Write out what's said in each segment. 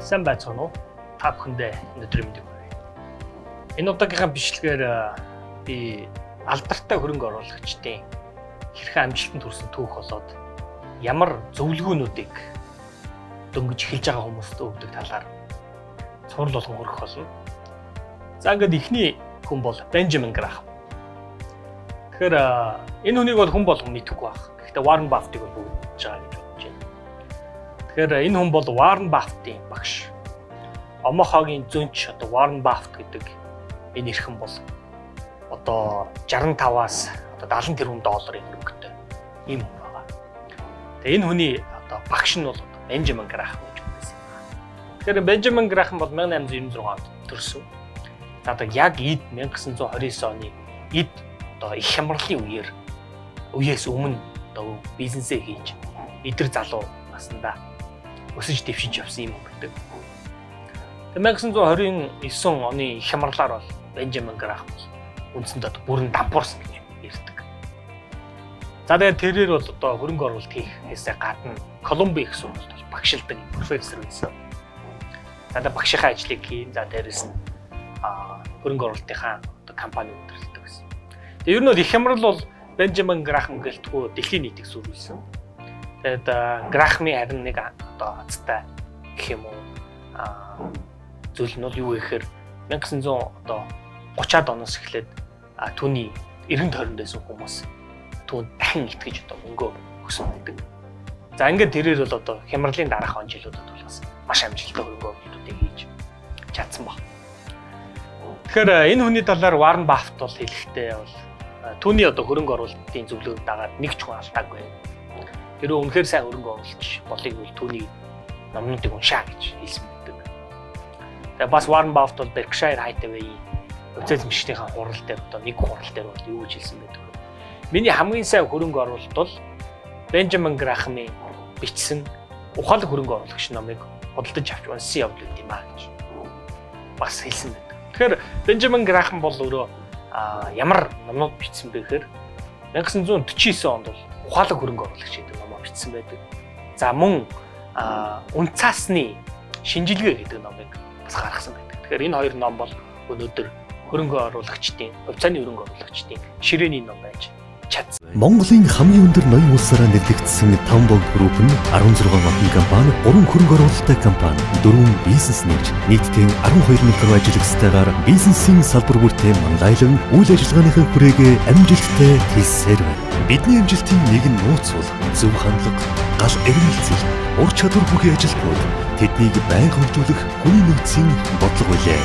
Сайн байцгаана уу? Та бүхэндээ өнөөдрийн мэндийг хүргэе. Энэ удаагийнхаа бичлэгээр би алдартай хөрөнгө оруулагчдын хэрхэн амжилтанд хүрсэн түүх болоод ямар зөвлөгөөнүүдийг дөнгөж эхэлж байгаа хүмүүстээ өгдөг талаар цуврал болгон хөрөх болно. За ингээд эхний хүн бол Бенджамин Грахам. Тэгэхээр энэ хүнийг бол хүн болгон мэдэхгүй байх. Гэхдээ Warren Buffett-ийг бол бүгд мэдж байгаа гэж бодож байна. Тэгэхээр энэ хүн бол Warren Buffett-ийн багш. Омохогийн зөнч одоо Warren Buffett гэдэг энэ эрхэн бол одоо 65-аас одоо 70 тэрбум долларын хөрөнгөтэй ийм хүн байгаа. Тэгээ энэ хүний одоо багш нь бол Бенджамин Грахам гэж байсан юм байна. Тэгэхээр Бенджамин Грахам бол 1896 онд төрсөн. За одоо яг эд 1929 оны эд одоо их хямралын үеэс өмнө одоо бизнесээ хийж эдэр залуу наснда өсөж дэвшиж явсан юм гэдэг. Тэгээ 1929 оны их хямралаар бол Бенджамин Грахам үндсэндээ бүрэн дампуурсан гэж ярьдаг. За тэгээд тэрээр бол одоо хөрөнгө оруулалт хийхээсээ гадна Колумби их сургуульд бол багшилдаг профессор байсан. За тэгээд багшийнхаа ажлыг хийн. За дээрэс нь хөрөнгө оруулалтынхаа одоо компани удирддаг гэсэн. Тэгээд ер нь бол их хямрал бол Бенджамин Грахам гэлтгүү дэлхийн нийтийг сүрүүлсэн. Тэгээд Грахамын харин нэг одоо хацтай гэх юм уу зүйл нь бол юу гэхээр 1930-аад оноос эхлээд түүний эргэн тойронд байсан хүмүүс түүнд дахин итгэж одоо мөнгө өгсөн байдаг. За ингээд тэрээр бол одоо хямралын дараах он жилүүдэд бол бас маш амжилттай хөрөнгө оруулалтуудыг хийж чадсан баг. Тэгэхээр энэ хүний талаар Warren Buffett бол хэлэхдээ бол түүний одоо хөрөнгө оруулалтын зөвлөгөөнд дагаад нэг ч хүн алдаагүй. Тэр үнэхээр сайн хөрөнгө оруулагч болыг бол түүний номнуудыг уншаа гэж хэлсэн байдаг. Тэгээ бас Warren Buffett бол Berkshire Hathaway-ийн эзэмшигчдийн хурал дээр одоо нэг хурал дээр бол юу гэж хэлсэн байдаг. Миний хамгийн сайн хөрөнгө оруулалт бол Бенджамин Грахамын бичсэн ухаалаг хөрөнгө оруулагч номыг худалдаж авч уншсан явдал гэдэг юм аа гэж бас хэлсэн байдаг. Тэгэхээр Бенджамин Грахам бол өөрөө ямар номнууд бичсэн бэ гэхээр 1949 онд бол ухаалаг хөрөнгө оруулагч гэдэг ном бичсэн байдаг. За мөн унцаасны шинжилгээ гэдэг номыг бас гаргасан байдаг. Тэгэхээр энэ хоёр ном бол өнөөдөр хөрөнгө оруулагчдын, хувьцааны хөрөнгө оруулагчдын ширээний ном байж чадсан. Монголын хамгийн өндөр ноён улсаараа нэрлэгдсэн Тамбог групп нь 16 одон компани, 3 хөрөнгө оруулалттай компани, 4 бизнес нээж нийтдээ 12 мянган ажиллагчдаагаар бизнесийн салбар бүртээ мандайлан үйл ажиллагааныхын хүрээгээ амжилттай хийсээр байна. Бидний амжилтын нэгэн нууц бол зөв хандлага, гал эрмэлзэл, ур чадвар бүхий ажилтнууд тэднийг байнга хөгжүүлэх хүний нөөцийн бодлого байлаа.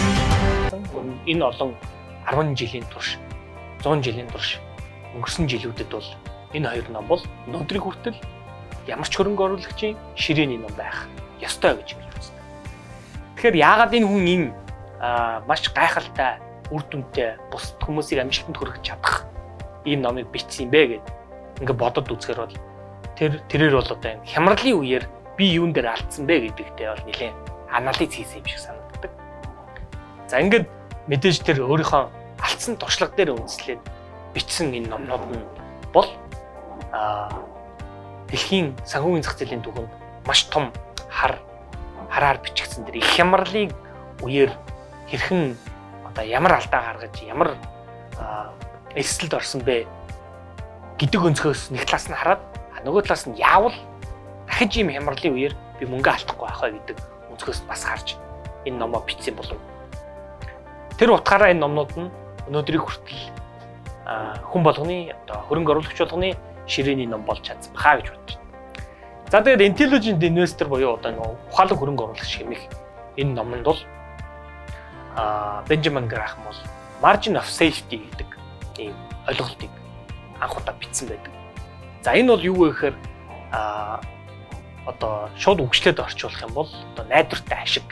Энэ олон 10 жилийн турш, 100 жилийн турш өнгөрсөн жилүүдэд бол энэ хоёр ном бол өнөөдрийн хүртэл ямар ч хөрөнгө оруулагчийн ширээний ном байх ёстой гэж хэлж байна. Тэгэхээр яагаад энэ хүн энэ маш гайхалтай үр дүнтэй бусад хүмүүсийг амжилтанд хүргэж чадах ийм номыг бичсэн юм бэ гэд ингээд бодод үзэхээр бол тэрээр бол одоо энэ хямралын үеэр би юун дээр алдсан бэ гэдэгтээ бол нэлээд анализ хийсэн юм шиг санагддаг. За ингээд мэдээж тэр өөрийнхөө алдсан туршлага дээр үндэслээд бичсэн энэ номнууд нь бол дэлхийн санхүүгийн зах зээлийн түвшинд маш том хараар бичигдсэн тэр их хямралын үеэр хэрхэн одоо ямар алдаа гаргаж ямар эсэлд орсон бэ гэдэг өнцгөөс нэг талаас нь хараад нөгөө талаас нь яавал дахиж ийм хямралын үеэр би мөнгө алдахгүй байх вэ гэдэг өнцгөөс бас харж энэ номоо бичсэн болов. Тэр утгаараа энэ номнууд нь өнөөдрийг хүртэл хүн болгоны одоо хөрөнгө оруулагч болгоны ширээний ном болж чадсан бахаа гэж бодож байна. За тэгээд Intelligent Investor буюу одоо ухаалаг хөрөнгө оруулагч хэмээх энэ номонд бол Бенджамин Грахам бол Margin of Safety гэдэг ийм ойлголтыг анх удаа бичсэн байдаг. За энэ бол юу вэ гэхээр одоо шууд үгшлээд орчуулах юм бол одоо найдвартай ашиг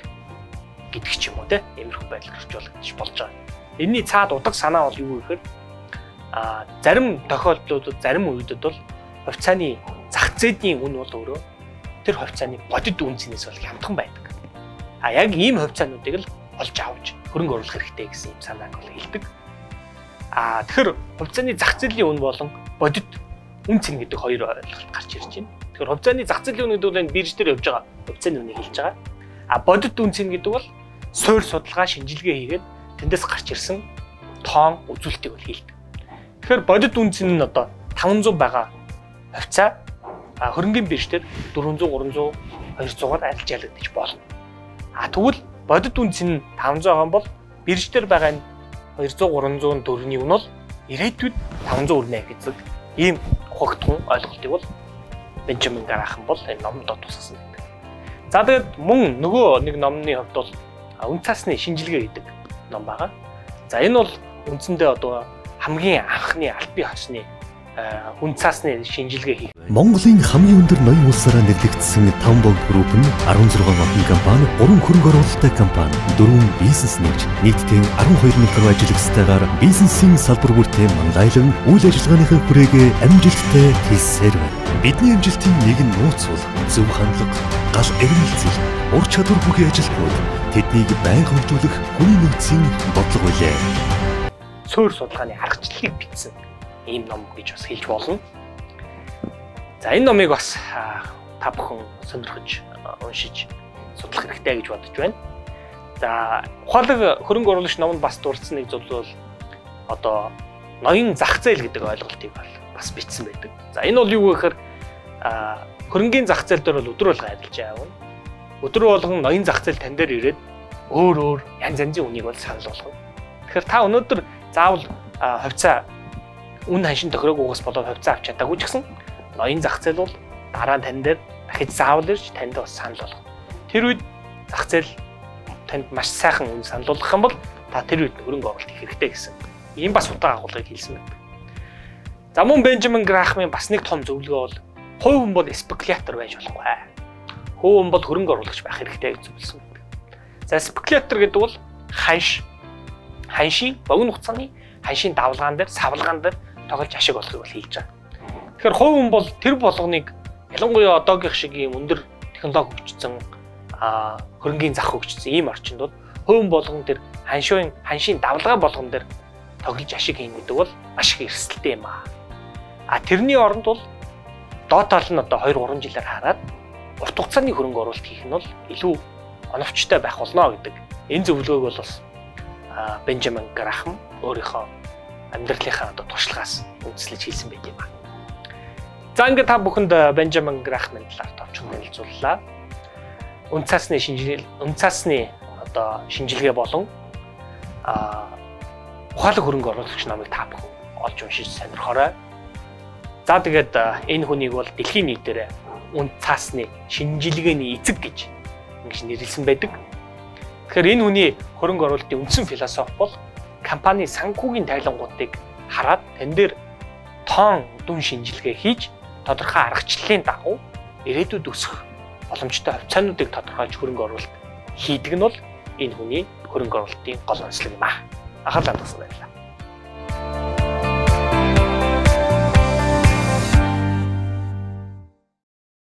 гэдэг ч юм уу те иймэрхүү байдлаар орчуулж болж байгаа. Энийний цаад удаг санаа бол юу вэ гэхээр зарим тохиолдлуудад зарим үедэд бол хувьцааны зах зээлийн үн бол өөрөө тэр хувьцааны бодит үнцнээс бол хямдхан байдаг. Яг ийм хувьцаануудыг л олж авч хөрөнгө оруулах хэрэгтэй гэсэн юм санааг бол хэлдэг. Тэгэхээр хувьцааны зах зээлийн үн болон бодит үнцэн гэдэг хоёр ойлголт гарч ирж байна. Тэгэхээр хувьцааны зах зээлийн үн гэдэг нь бирж дээр явж байгаа хувьцааны үнийг хэлж байгаа. Бодит үнцэн гэдэг бол суурь судалгаа шинжилгээ хийгээд тэндээс гарч ирсэн тоон үзүүлэлтийг бол хийдэг. Тэгэхээр бодит үнцэн нь одоо 500 байгаа хувьцаа хөрөнгөний биржээр 400, 300, 200-аар арилжаалагдаж болно. Тэгвэл бодит үнцэн нь 500 байгаа бол бирж дээр байгаа энэ 200, 300 төгрөгийн нь бол ирээдүйд 500 хүрнэ гэдэг ийм ухагтхан ойлголтыг бол Бенжамин Грахам бол энэ номонд тусгасан байдаг. За тэгээд мөн нөгөө нэг номны хувьд бол үн цасны шинжилгээ гэдэг ном байгаа. За энэ бол үндсэндээ одоо хамгийн анхны аль бие хосны үн цасны шинжилгээ хийх. Монголын хамгийн өндөр ноён улсаараа нэрлэгдсэн Тамбог групп нь 16 хотын компани, 3 хөрөнгө оруулалттай компани, 4 бизнес нэгж, нийтдээ 12 гаруй ажиллагчтайгаар бизнесийн салбар бүртээ мандайлан үйл ажиллагааныхын хүрээгээ амжилттай хийсээр байна. Бидний амжилтын нэгэн нууц бол зөв хандлага, гал эрмэлзэл, ур чадвар бүхий ажилтнууд тэднийг байнга хөгжүүлэх хүний нөөцийн бодлого байлаа. Суурь судалгааны аргачлалыг бичсэн ийм ном гэж бас хэлж болно. За энэ номыг бас та бүхэн сонирхож уншиж судлах хэрэгтэй гэж бодож байна. За ухаалаг хөрөнгө оруулагч номонд бас дурдсан нэг зүйл бол одоо ноён зах зээл гэдэг ойлголтыг бас бичсэн байдаг. За энэ бол юу гэхээр хөрөнгөний зах зээл дээр бол өдөр болгон арилжаа явна. Өдөр болгон ноён зах зээл тань дээр ирээд өөр янз янзын үнийг бол санал болгоно. Тэгэхээр та өнөөдөр заавал хувьцаа үн ханшин тохироогүй болоод хувьцаа авч чадаагүй ч гэсэн ноён зах зээл бол дараа нь тань дээр дахиж заавал ирж танд бас санал болгоно. Тэр үед зах зээл танд маш сайхан үн санал болгох юм бол та тэр үед хөрөнгө оруулалт хийх хэрэгтэй гэсэн. Ийм бас утга агуулгыг хэлсэн байдаг. За мөн Бенжамин Грахамын бас нэг том зөвлөгөө бол хувь хүн бол спекулятор байж болохгүй. Хувь хүн бол хөрөнгө оруулагч байх хэрэгтэй гэж зөвлөсөн байдаг. За спекулятор гэдэг бол ханшийн богино хугацааны ханшийн давлгаан дээр, савлгаан дээр тоглож ашиг олохыг бол хийж байгаа. Тэгэхээр хувь хүн бол тэр болгоныг ялангуяа одоогийн шиг ийм өндөр технологи хөгжсөн хөрөнгөний зах хөгжсөн ийм орчинд бол хувь хүн болгон тэр ханшийн давлгаа болгон дээр тоглож ашиг хийн гэдэг бол маш их эрсдэлтэй юм аа. Тэрний оронд бол доод тал нь одоо 2-3 жилээр хараад урт хугацааны хөрөнгө оруулалт хийх нь бол илүү оновчтой байх болно гэдэг энэ зөвлөгөөг бол бас Бенжамин Грахам өөрийнхөө амьдралынхаа одоо туршлагаас үндэслэж хэлсэн байт юм аа. За ингээд та бүхэнд Бенжамин Грахамын талаар товчхон танилцууллаа. Үн цасны одоо шинжилгээ болон ухаалаг хөрөнгө оруулагч номыг та бүхэн олж уншиж сонирхорой. За тэгээд энэ хүнийг бол дэлхийн нийтээр үн цасны шинжилгээний эцэг гэж ингэж нэрлсэн байдаг. Тэгэхээр энэ хүний хөрөнгө оруулалтын үндсэн философи бол компани санхүүгийн тайлангуудыг хараад тань дээр тоон дүн шинжилгээ хийж тодорхой аргачлалын дагуу ирээдүйд өсөх боломжтой хувьцаануудыг тодорхойлж хөрөнгө оруулалт хийдэг нь бол энэ хүний хөрөнгө оруулалтын гол онцлог юм аа. Анхаарлаа хандуулсан байлаа.